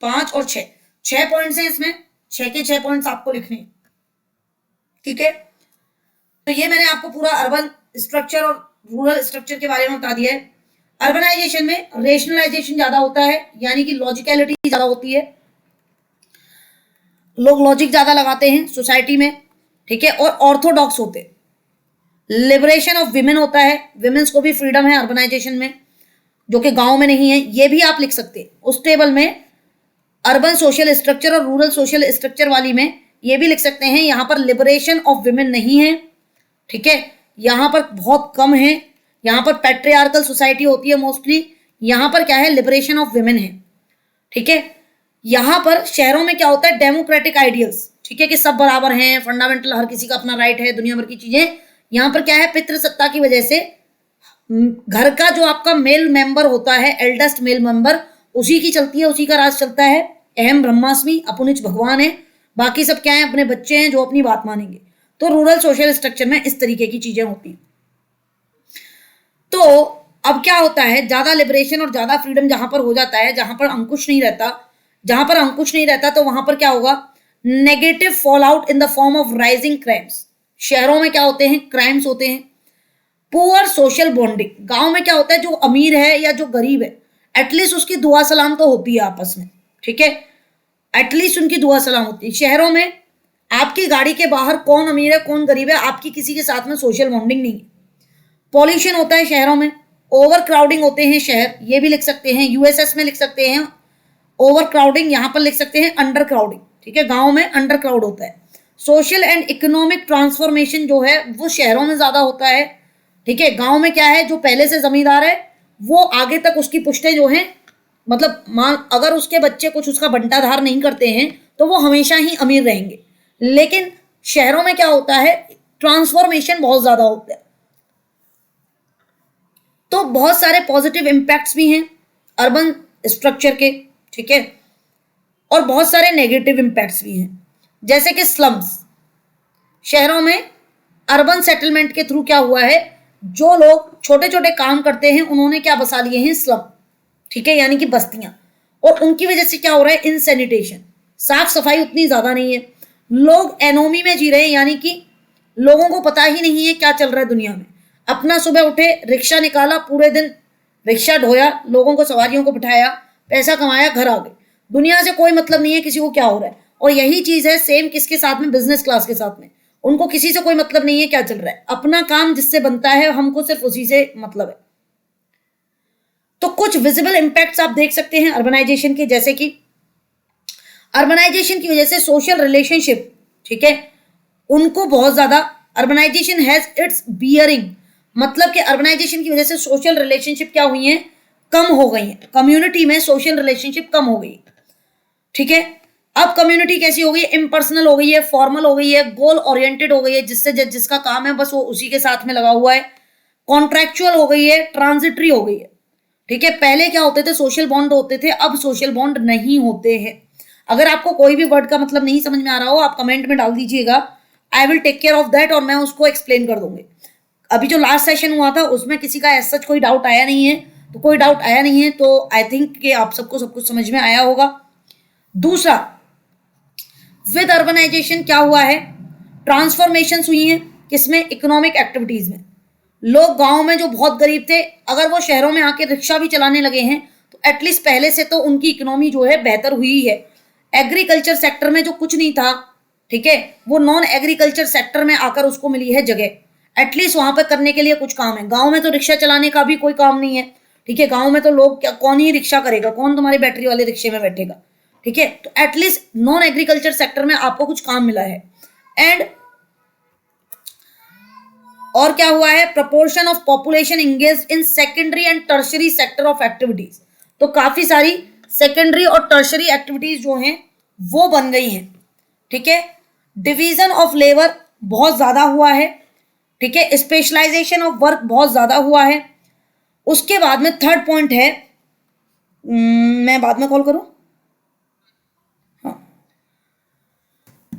5 और 6 पॉइंट्स हैं इसमें, 6 के 6 पॉइंट्स आपको लिखने, ठीक है। तो ये मैंने आपको पूरा अर्बन स्ट्रक्चर और रूरल स्ट्रक्चर के बारे में बता दिया है। अर्बनाइजेशन में रेशनलाइजेशन ज्यादा होता है, यानी कि लॉजिकलिटी ज्यादा होती है, लोग लॉजिक ज्यादा लगाते हैं सोसाइटी में, ठीक है, और ऑर्थोडॉक्स होते हैं। लिबरेशन ऑफ विमेन होता है, विमेन्स को भी फ्रीडम है अर्बनाइजेशन में, जो कि गांव में नहीं है, ये भी आप लिख सकते हैं उस टेबल में। अर्बन सोशल स्ट्रक्चर और रूरल सोशल स्ट्रक्चर वाली में ये भी लिख सकते हैं, यहां पर लिबरेशन ऑफ विमेन नहीं है, ठीक है, यहां पर बहुत कम है, यहां पर पैट्रियार्कल सोसाइटी होती है मोस्टली, यहां पर क्या है, लिबरेशन ऑफ विमेन है, ठीक है। यहां पर शहरों में क्या होता है, डेमोक्रेटिक आइडियल्स, ठीक है, कि सब बराबर हैं, फंडामेंटल हर किसी का अपना राइट है, दुनिया भर की चीजें। यहां पर क्या है, पितृसत्ता की वजह से घर का जो आपका मेल मेंबर होता है, एल्डेस्ट मेल मेंबर, उसी की चलती है, उसी का राज चलता है। अहम ब्रह्मास्मि, अपुनिच भगवान है, बाकी सब क्या है, अपने बच्चे हैं जो अपनी बात मानेंगे। तो रूरल सोशल स्ट्रक्चर में इस तरीके की चीजें होती हैं। तो अब क्या होता है, ज्यादा लिबरेशन और ज्यादा फ्रीडम जहां पर हो जाता है, जहां पर अंकुश नहीं रहता, जहां पर अंकुश नहीं रहता, तो वहां पर क्या होगा, negative fall out in the form of rising crimes. शहरों में क्या होते हैं, क्राइम्स होते हैं। पुअर सोशल बॉन्डिंग, गांव में क्या होता है, जो अमीर है या जो गरीब है, एटलीस्ट उसकी दुआ सलाम तो होती है आपस में, ठीक है, एटलीस्ट उनकी दुआ सलाम होती है। शहरों में आपकी गाड़ी के बाहर कौन अमीर है कौन गरीब है, आपकी किसी के साथ में सोशल बॉन्डिंग नहीं है। पॉल्यूशन होता है शहरों में, ओवर क्राउडिंग होते हैं शहर, ये भी लिख सकते हैं, यूएसएस में लिख सकते हैं ओवर क्राउडिंग, यहां पर लिख सकते हैं अंडर क्राउडिंग, ठीक है, गांव में अंडर क्राउड होता है। सोशल एंड इकोनॉमिक ट्रांसफॉर्मेशन जो है वो शहरों में ज्यादा होता है, ठीक है। गांव में क्या है, जो पहले से जमींदार है वो आगे तक उसकी पुश्तें जो हैं, मतलब मान अगर उसके बच्चे कुछ उसका बंटाधार नहीं करते हैं तो वो हमेशा ही अमीर रहेंगे। लेकिन शहरों में क्या होता है, ट्रांसफॉर्मेशन बहुत ज्यादा होता है। तो बहुत सारे पॉजिटिव इंपैक्ट्स भी हैं अर्बन स्ट्रक्चर के, ठीक है, और बहुत सारे नेगेटिव इंपैक्ट्स भी हैं, जैसे कि स्लम्स। शहरों में अर्बन सेटलमेंट के थ्रू क्या हुआ है, जो लोग छोटे छोटे काम करते हैं उन्होंने क्या बसा लिए हैं, स्लम, ठीक है, यानी कि बस्तियां, और उनकी वजह से क्या हो रहा है, इनसैनिटेशन, साफ सफाई उतनी ज्यादा नहीं है, लोग एनोमी में जी रहे हैं, यानी कि लोगों को पता ही नहीं है क्या चल रहा है दुनिया में। अपना सुबह उठे, रिक्शा निकाला, पूरे दिन रिक्शा ढोया, लोगों को सवारियों को बिठाया, पैसा कमाया, घर आ गए, दुनिया से कोई मतलब नहीं है किसी को क्या हो रहा है। और यही चीज है सेम किसके साथ में, बिजनेस क्लास के साथ में, उनको किसी से कोई मतलब नहीं है क्या चल रहा है, अपना काम जिससे बनता है हमको सिर्फ उसी से मतलब है। तो कुछ विजिबल इंपैक्ट्स आप देख सकते हैं अर्बनाइजेशन के, जैसे कि अर्बनाइजेशन की वजह से सोशल रिलेशनशिप, ठीक है, उनको बहुत ज्यादा, अर्बनाइजेशन हैज इट्स बियरिंग, मतलब कि अर्बनाइजेशन की वजह से सोशल रिलेशनशिप क्या हुई है, कम हो गई है, कम्युनिटी में सोशल रिलेशनशिप कम हो गई, ठीक है। अब कम्युनिटी कैसी हो गई है, इम्पर्सनल हो गई है, फॉर्मल हो गई है, गोल ओरिएंटेड हो गई है, जिससे जिसका काम है बस वो उसी के साथ में लगा हुआ है, कॉन्ट्रैक्चुअल हो गई है, ट्रांजिटरी हो गई है, ठीक है। पहले क्या होते थे, सोशल बॉन्ड होते थे, अब सोशल बॉन्ड नहीं होते हैं। अगर आपको कोई भी वर्ड का मतलब नहीं समझ में आ रहा हो, आप कमेंट में डाल दीजिएगा, I will take care of that, और मैं उसको एक्सप्लेन कर दूंगी। अभी जो लास्ट सेशन हुआ था उसमें किसी का ऐसा कोई डाउट आया नहीं है, तो कोई डाउट आया नहीं है तो आई थिंक कि आप सबको सब कुछ समझ में आया होगा। दूसरा, विद अर्बनाइजेशन क्या हुआ है, ट्रांसफॉर्मेशन हुई है, किसमें, इकोनॉमिक एक्टिविटीज में। लोग गांव में जो बहुत गरीब थे, अगर वो शहरों में आके रिक्शा भी चलाने लगे हैं तो एटलीस्ट पहले से तो उनकी इकोनॉमी जो है बेहतर हुई है। एग्रीकल्चर सेक्टर में जो कुछ नहीं था, ठीक है, वो नॉन एग्रीकल्चर सेक्टर में आकर उसको मिली है जगह, एटलीस्ट वहां पर करने के लिए कुछ काम है। गांव में तो रिक्शा चलाने का भी कोई काम नहीं है, ठीक है, गांव में तो लोग क्या, कौन ही रिक्शा करेगा, कौन तुम्हारी बैटरी वाले रिक्शे में बैठेगा, ठीक है। तो एटलीस्ट नॉन एग्रीकल्चर सेक्टर में आपको कुछ काम मिला है। एंड और क्या हुआ है, proportion of population engage in secondary and tertiary sector of activities, तो काफी सारी सेकेंडरी और टर्शरी एक्टिविटीज जो हैं वो बन गई हैं, ठीक है। डिवीजन ऑफ लेबर बहुत ज्यादा हुआ है, ठीक है, स्पेशलाइजेशन ऑफ वर्क बहुत ज्यादा हुआ है। उसके बाद में थर्ड पॉइंट है, मैं बाद में कॉल करूं, हाँ,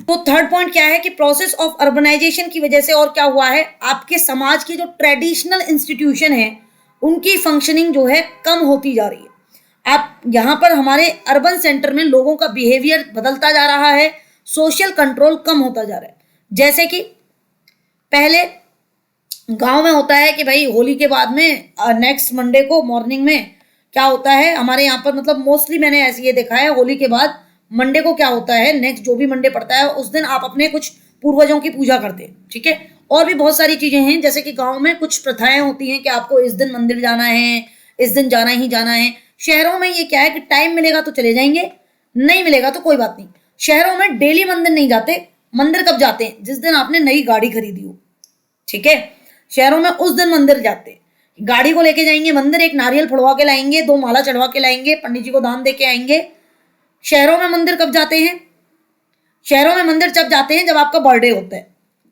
तो थर्ड पॉइंट क्या है कि प्रोसेस ऑफ अर्बनाइजेशन की वजह से और क्या हुआ है, आपके समाज की जो ट्रेडिशनल इंस्टीट्यूशन है उनकी फंक्शनिंग जो है कम होती जा रही है। आप यहां पर हमारे अर्बन सेंटर में लोगों का बिहेवियर बदलता जा रहा है, सोशल कंट्रोल कम होता जा रहा है। जैसे कि पहले गांव में होता है कि भाई होली के बाद में नेक्स्ट मंडे को मॉर्निंग में क्या होता है हमारे यहाँ पर, मतलब मोस्टली मैंने ऐसे ये देखा है, होली के बाद मंडे को क्या होता है, नेक्स्ट जो भी मंडे पड़ता है उस दिन आप अपने कुछ पूर्वजों की पूजा करते हैं, ठीक है। और भी बहुत सारी चीजें हैं, जैसे कि गांव में कुछ प्रथाएं होती हैं कि आपको इस दिन मंदिर जाना है, इस दिन जाना ही जाना है। शहरों में ये क्या है कि टाइम मिलेगा तो चले जाएंगे, नहीं मिलेगा तो कोई बात नहीं। शहरों में डेली मंदिर नहीं जाते, मंदिर कब जाते हैं, जिस दिन आपने नई गाड़ी खरीदी हो, ठीक है। शहरों में उस दिन मंदिर जाते हैं, गाड़ी को लेके जाएंगे मंदिर, एक नारियल फोड़वा के लाएंगे, 2 माला चढ़वा के लाएंगे, पंडित जी को दान दे के आएंगे। शहरों में मंदिर कब जाते हैं, शहरों में मंदिर जब जाते हैं जब आपका बर्थडे होता है,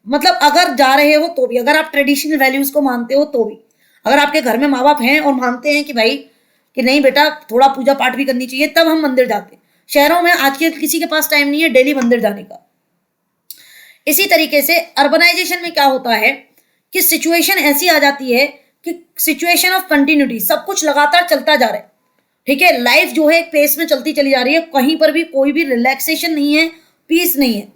मतलब अगर जा रहे हो तो भी, अगर आप ट्रेडिशनल वैल्यूज को मानते हो तो भी, अगर आपके घर में माँ बाप हैं और मानते हैं कि भाई कि नहीं बेटा थोड़ा पूजा पाठ भी करनी चाहिए, तब हम मंदिर जाते हैं। शहरों में आज के किसी के पास टाइम नहीं है डेली मंदिर जाने का। इसी तरीके से अर्बनाइजेशन में क्या होता है कि सिचुएशन ऐसी आ जाती है कि सिचुएशन ऑफ कंटिन्यूटी, सब कुछ लगातार चलता जा रहा है, ठीक है। लाइफ जो है एक पेस में चलती चली जा रही है, कहीं पर भी कोई भी रिलैक्सेशन नहीं है, पीस नहीं है।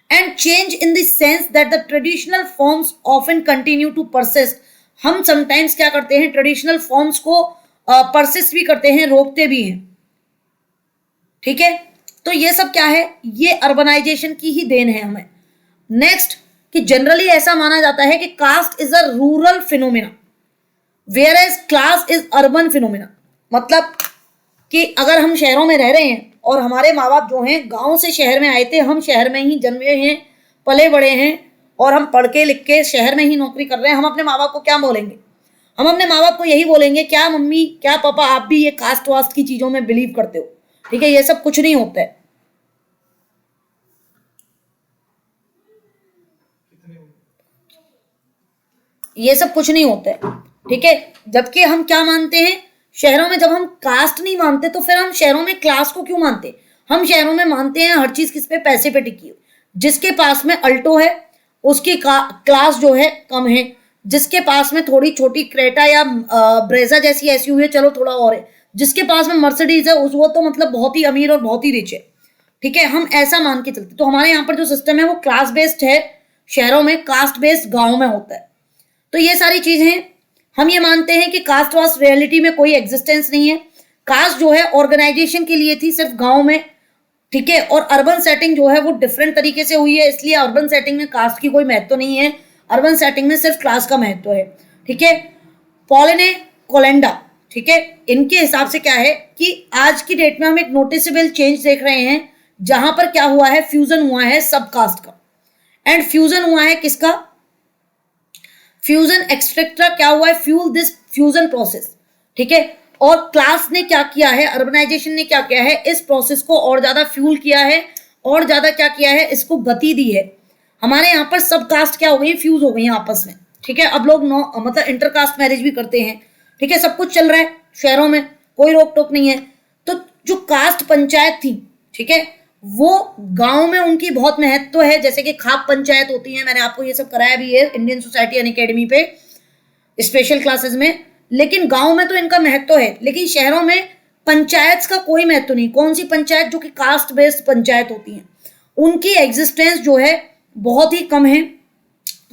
And change in the sense that the traditional forms often continue to persist. हम समटाइम्स क्या करते हैं, ट्रेडिशनल फॉर्म्स को परसिस्ट भी करते हैं, रोकते भी हैं, ठीक है। तो ये सब क्या है, ये अर्बनाइजेशन की ही देन है हमें। नेक्स्ट कि जनरली ऐसा माना जाता है कि caste is a rural phenomena whereas class is urban phenomena. मतलब कि अगर हम शहरों में रह रहे हैं और हमारे माँ बाप जो हैं गांव से शहर में आए थे, हम शहर में ही जन्मे हैं, पले बड़े हैं, और हम पढ़ के लिख के शहर में ही नौकरी कर रहे हैं, हम अपने माँ बाप को क्या बोलेंगे, हम अपने माँ बाप को यही बोलेंगे, क्या मम्मी क्या पापा आप भी ये कास्ट वास्ट की चीजों में बिलीव करते हो, ठीक है। ये सब कुछ नहीं होता है, ये सब कुछ नहीं होता है, ठीक है। जबकि हम क्या मानते हैं शहरों में, जब हम कास्ट नहीं मानते तो फिर हम शहरों में क्लास को क्यों मानते, हम शहरों में मानते हैं हर चीज किस पे, पैसे पे टिकी हो। जिसके पास में अल्टो है उसकी क्लास जो है कम है, जिसके पास में थोड़ी छोटी क्रेटा या ब्रेजा जैसी एसयूवी है चलो थोड़ा और है, जिसके पास में मर्सिडीज है उस वो तो मतलब बहुत ही अमीर और बहुत ही रिच है, ठीक है। हम ऐसा मान के चलते। तो हमारे यहाँ पर जो सिस्टम है वो क्लास बेस्ड है, शहरों में कास्ट बेस्ड गाँव में होता है। तो ये सारी चीजें हम ये मानते हैं कि कास्ट वास्ट रियलिटी में कोई एग्जिस्टेंस नहीं है। कास्ट जो है ऑर्गेनाइजेशन के लिए थी सिर्फ गांव में, ठीक है। और अर्बन सेटिंग जो है वो डिफरेंट तरीके से हुई है, इसलिए अर्बन सेटिंग में कास्ट की कोई महत्व नहीं है, अर्बन सेटिंग में सिर्फ क्लास का महत्व है, ठीक है। पॉलिने कोलेंडा, ठीक है, इनके हिसाब से क्या है कि आज की डेट में हम एक नोटिसेबल चेंज देख रहे हैं, जहां पर क्या हुआ है, फ्यूजन हुआ है सब कास्ट का। एंड फ्यूजन हुआ है किसका, फ्यूजन एक्सट्रैक्टर क्या हुआ है, फ्यूल दिस फ्यूजन प्रोसेस, ठीक है। और क्लास ने क्या किया है, अर्बनाइजेशन ने क्या किया है, इस प्रोसेस को और ज्यादा फ्यूल किया है, और ज्यादा क्या किया है, इसको गति दी है। हमारे यहाँ पर सब कास्ट क्या हो गई, फ्यूज हो गई हैं आपस में, ठीक है। अब लोग मतलब इंटरकास्ट मैरिज भी करते हैं, ठीक है, सब कुछ चल रहा है शहरों में, कोई रोक टोक नहीं है। तो जो कास्ट पंचायत थी, ठीक है, वो गांव में उनकी बहुत महत्व है, जैसे कि खाप पंचायत होती है, मैंने आपको ये सब कराया भी है इंडियन सोसाइटी एंड एकेडमी पे स्पेशल क्लासेस में। लेकिन गांव में तो इनका महत्व है, लेकिन शहरों में पंचायत का कोई महत्व नहीं। कौन सी पंचायत, जो कि कास्ट बेस्ड पंचायत होती हैं, उनकी एग्जिस्टेंस जो है बहुत ही कम है।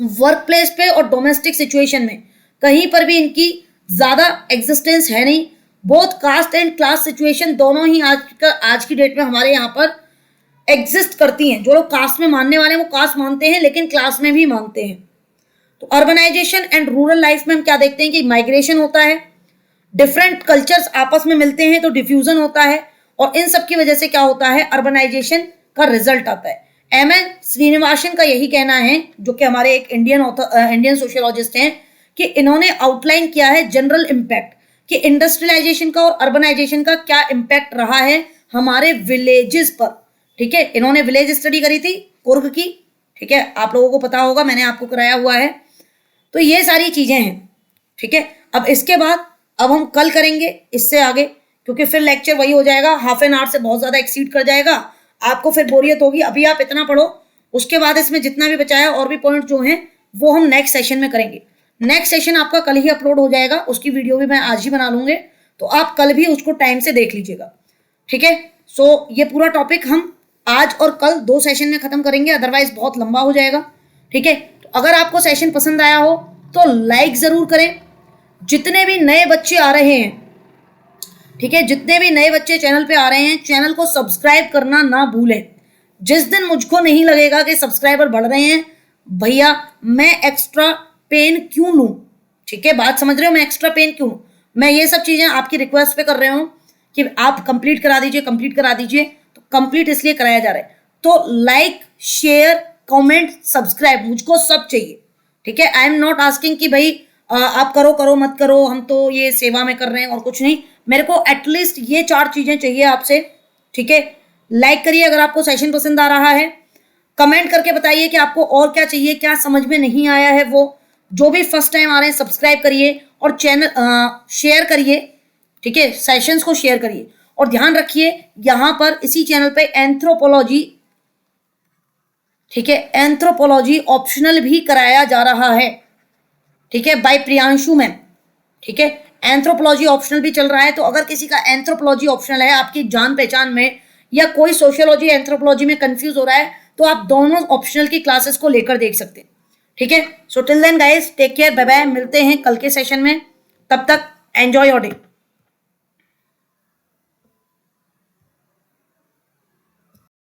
वर्क प्लेस पे और डोमेस्टिक सिचुएशन में कहीं पर भी इनकी ज्यादा एग्जिस्टेंस है नहीं। Both caste and class situation दोनों ही आज की डेट में हमारे यहाँ पर एग्जिस्ट करती हैं। जो लोग कास्ट में मानने वाले हैं वो कास्ट मानते हैं, लेकिन क्लास में भी मानते हैं। तो अर्बनाइजेशन एंड रूरल लाइफ में हम क्या देखते हैं कि माइग्रेशन होता है, डिफरेंट कल्चर्स आपस में मिलते हैं तो डिफ्यूजन होता है, और इन सब की वजह से क्या होता है, अर्बनाइजेशन का रिजल्ट आता है। एमएन श्रीनिवासन का यही कहना है, जो कि हमारे एक इंडियन सोशियोलॉजिस्ट हैं, कि इन्होंने आउटलाइन किया है जनरल इम्पैक्ट कि इंडस्ट्रियलाइजेशन का और अर्बनाइजेशन का क्या इम्पैक्ट रहा है हमारे विलेजेस पर, ठीक है। इन्होंने विलेज स्टडी करी थी कुर्ग की, ठीक है, आप लोगों को पता होगा, मैंने आपको कराया हुआ है। तो ये सारी चीजें हैं, ठीक है। अब इसके बाद अब हम कल करेंगे इससे आगे, क्योंकि फिर लेक्चर वही हो जाएगा, हाफ एन आवर से बहुत ज्यादा एक्सीड कर जाएगा, आपको फिर बोरियत होगी। अभी आप इतना पढ़ो, उसके बाद इसमें जितना भी बचाया और भी पॉइंट जो हैं वो हम नेक्स्ट सेशन में करेंगे। नेक्स्ट सेशन आपका कल ही अपलोड हो जाएगा, उसकी वीडियो भी मैं आज ही बना लूंगे, तो आप कल भी उसको टाइम से देख लीजिएगा, ठीक है। सो ये पूरा टॉपिक हम आज और कल 2 सेशन में खत्म करेंगे, अदरवाइज बहुत लंबा हो जाएगा, ठीक है। तो अगर आपको सेशन पसंद आया हो तो लाइक जरूर करें। जितने भी नए बच्चे आ रहे हैं, ठीक है, जितने भी नए बच्चे चैनल पे आ रहे हैं, चैनल को सब्सक्राइब करना ना भूलें। जिस दिन मुझको नहीं लगेगा कि सब्सक्राइबर बढ़ रहे हैं, भैया मैं एक्स्ट्रा पेन क्यों लूं? ठीक है, बात समझ रहे हो? मैं एक्स्ट्रा पेन क्यों लूं? मैं ये सब चीजें आपकी रिक्वेस्ट पे कर रहा हूं कि आप कंप्लीट करा दीजिए, कंप्लीट करा दीजिए। तो कंप्लीट इसलिए कराया जा रहा है। तो लाइक, शेयर, कमेंट, सब्सक्राइब, मुझको सब चाहिए। ठीक है, आई एम नॉट आस्किंग कि भाई आप करो करो मत करो, हम तो ये सेवा में कर रहे हैं और कुछ नहीं। मेरे को एटलीस्ट ये 4 चीजें चाहिए आपसे। ठीक है, लाइक करिए अगर आपको सेशन पसंद आ रहा है, कमेंट करके बताइए कि आपको और क्या चाहिए, क्या समझ में नहीं आया है वो। जो भी फर्स्ट टाइम आ रहे हैं सब्सक्राइब करिए और चैनल शेयर करिए। ठीक है, सेशंस को शेयर करिए और ध्यान रखिए यहां पर इसी चैनल पे एंथ्रोपोलॉजी, ठीक है, एंथ्रोपोलॉजी ऑप्शनल भी कराया जा रहा है। ठीक है, बाय प्रियांशु मैम। ठीक है, एंथ्रोपोलॉजी ऑप्शनल भी चल रहा है। तो अगर किसी का एंथ्रोपोलॉजी ऑप्शनल है आपकी जान पहचान में, या कोई सोशियोलॉजी एंथ्रोपोलॉजी में कंफ्यूज हो रहा है, तो आप दोनों ऑप्शनल की क्लासेस को लेकर देख सकते हैं। ठीक है, so till then guys, take care, bye bye, मिलते हैं कल के सेशन में। तब तक एंजॉय योर डे।